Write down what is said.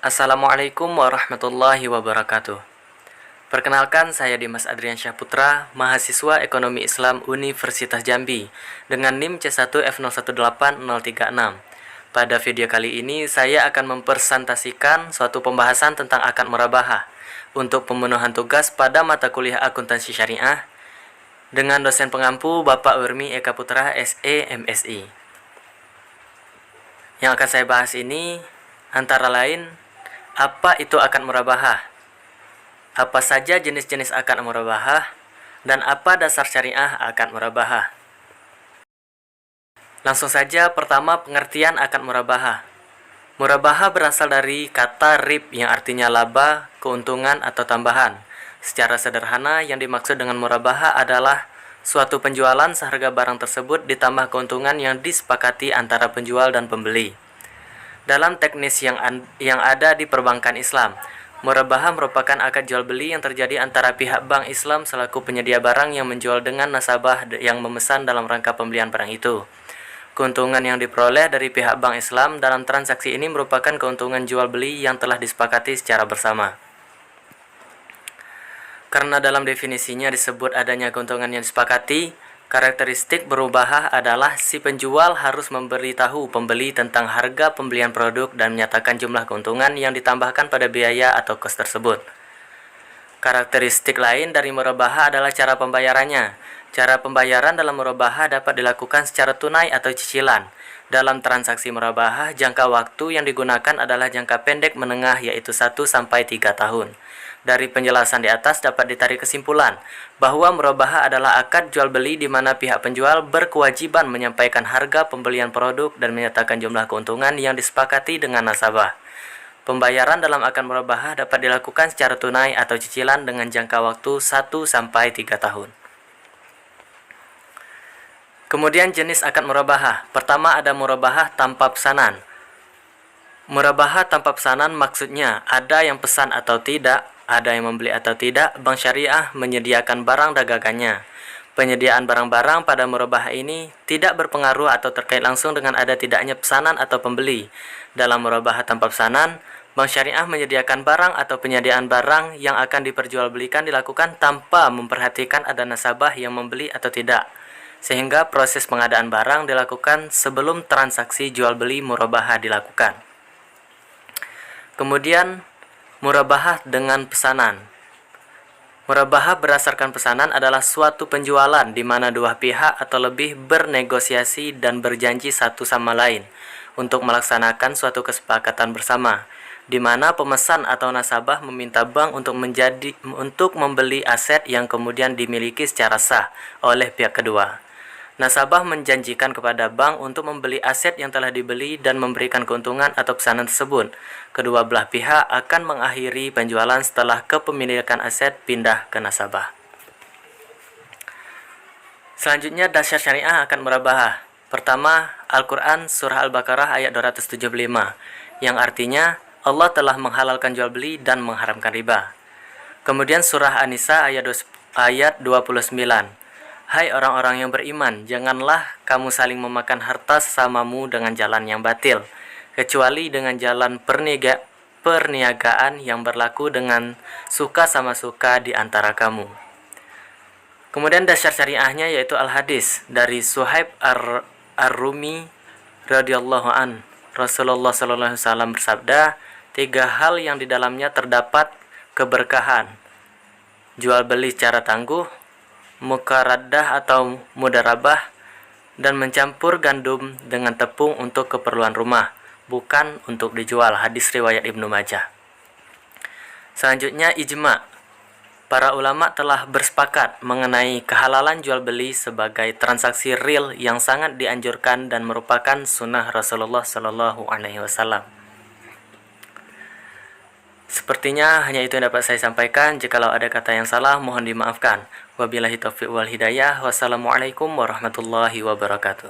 Assalamualaikum warahmatullahi wabarakatuh. Perkenalkan, saya Dimas Adrian Syahputra, mahasiswa Ekonomi Islam Universitas Jambi dengan NIM C1F018036. Pada video kali ini, saya akan mempresentasikan suatu pembahasan tentang akad murabahah untuk pemenuhan tugas pada mata kuliah akuntansi syariah dengan dosen pengampu Bapak Wirmi Eka Putra SE MSI. Yang akan saya bahas ini antara lain, apa itu akad murabahah? Apa saja jenis-jenis akad murabahah? Dan apa dasar syariah akad murabahah? Langsung saja, pertama pengertian akad murabahah. Murabahah berasal dari kata rib yang artinya laba, keuntungan atau tambahan. Secara sederhana, yang dimaksud dengan murabahah adalah suatu penjualan seharga barang tersebut ditambah keuntungan yang disepakati antara penjual dan pembeli. Dalam teknis yang ada di perbankan Islam, murabahah merupakan akad jual beli yang terjadi antara pihak bank Islam selaku penyedia barang yang menjual dengan nasabah yang memesan dalam rangka pembelian barang itu. Keuntungan yang diperoleh dari pihak bank Islam dalam transaksi ini merupakan keuntungan jual beli yang telah disepakati secara bersama. Karena dalam definisinya disebut adanya keuntungan yang disepakati, karakteristik murabahah adalah si penjual harus memberitahu pembeli tentang harga pembelian produk dan menyatakan jumlah keuntungan yang ditambahkan pada biaya atau kos tersebut. Karakteristik lain dari murabahah adalah cara pembayarannya. Cara pembayaran dalam murabahah dapat dilakukan secara tunai atau cicilan. Dalam transaksi murabahah, jangka waktu yang digunakan adalah jangka pendek menengah, yaitu 1-3 tahun. Dari penjelasan di atas dapat ditarik kesimpulan bahwa murabahah adalah akad jual beli di mana pihak penjual berkewajiban menyampaikan harga pembelian produk dan menyatakan jumlah keuntungan yang disepakati dengan nasabah. Pembayaran dalam akad murabahah dapat dilakukan secara tunai atau cicilan dengan jangka waktu 1-3 tahun. Kemudian jenis akad murabahah. Pertama ada murabahah tanpa pesanan. Murabahah tanpa pesanan maksudnya ada yang pesan atau tidak, ada yang membeli atau tidak, bank syariah menyediakan barang dagangannya. Penyediaan barang-barang pada murabahah ini tidak berpengaruh atau terkait langsung dengan ada tidaknya pesanan atau pembeli. Dalam murabahah tanpa pesanan, bank syariah menyediakan barang atau penyediaan barang yang akan diperjualbelikan dilakukan tanpa memperhatikan ada nasabah yang membeli atau tidak. Sehingga proses pengadaan barang dilakukan sebelum transaksi jual beli murabahah dilakukan. Kemudian murabahah dengan pesanan. Murabahah berdasarkan pesanan adalah suatu penjualan di mana dua pihak atau lebih bernegosiasi dan berjanji satu sama lain untuk melaksanakan suatu kesepakatan bersama, di mana pemesan atau nasabah meminta bank untuk membeli aset yang kemudian dimiliki secara sah oleh pihak kedua. Nasabah menjanjikan kepada bank untuk membeli aset yang telah dibeli dan memberikan keuntungan atau pesanan tersebut. Kedua belah pihak akan mengakhiri penjualan setelah kepemilikan aset pindah ke nasabah. Selanjutnya dasar syariah akan murabahah. Pertama, Al-Quran Surah Al-Baqarah ayat 275, yang artinya Allah telah menghalalkan jual beli dan mengharamkan riba. Kemudian Surah An-Nisa ayat 29. Hai orang-orang yang beriman, janganlah kamu saling memakan harta sesamamu dengan jalan yang batil, kecuali dengan jalan perniagaan yang berlaku dengan suka sama suka di antara kamu. Kemudian dasar syariahnya yaitu Al-Hadis dari Suhaib Ar-Rumi radhiyallahu an. Rasulullah sallallahu alaihi wasallam bersabda, 3 hal yang di dalamnya terdapat keberkahan: jual beli secara tangguh, mukaraddah atau mudarabah, dan mencampur gandum dengan tepung untuk keperluan rumah, bukan untuk dijual. Hadis riwayat Ibnu Majah. Selanjutnya ijma. Para ulama telah bersepakat mengenai kehalalan jual beli sebagai transaksi real yang sangat dianjurkan dan merupakan sunnah Rasulullah Shallallahu Alaihi Wasallam. Sepertinya hanya itu yang dapat saya sampaikan. Jikalau ada kata yang salah, mohon dimaafkan. Wabillahi taufiq wal hidayah. Wassalamualaikum warahmatullahi wabarakatuh.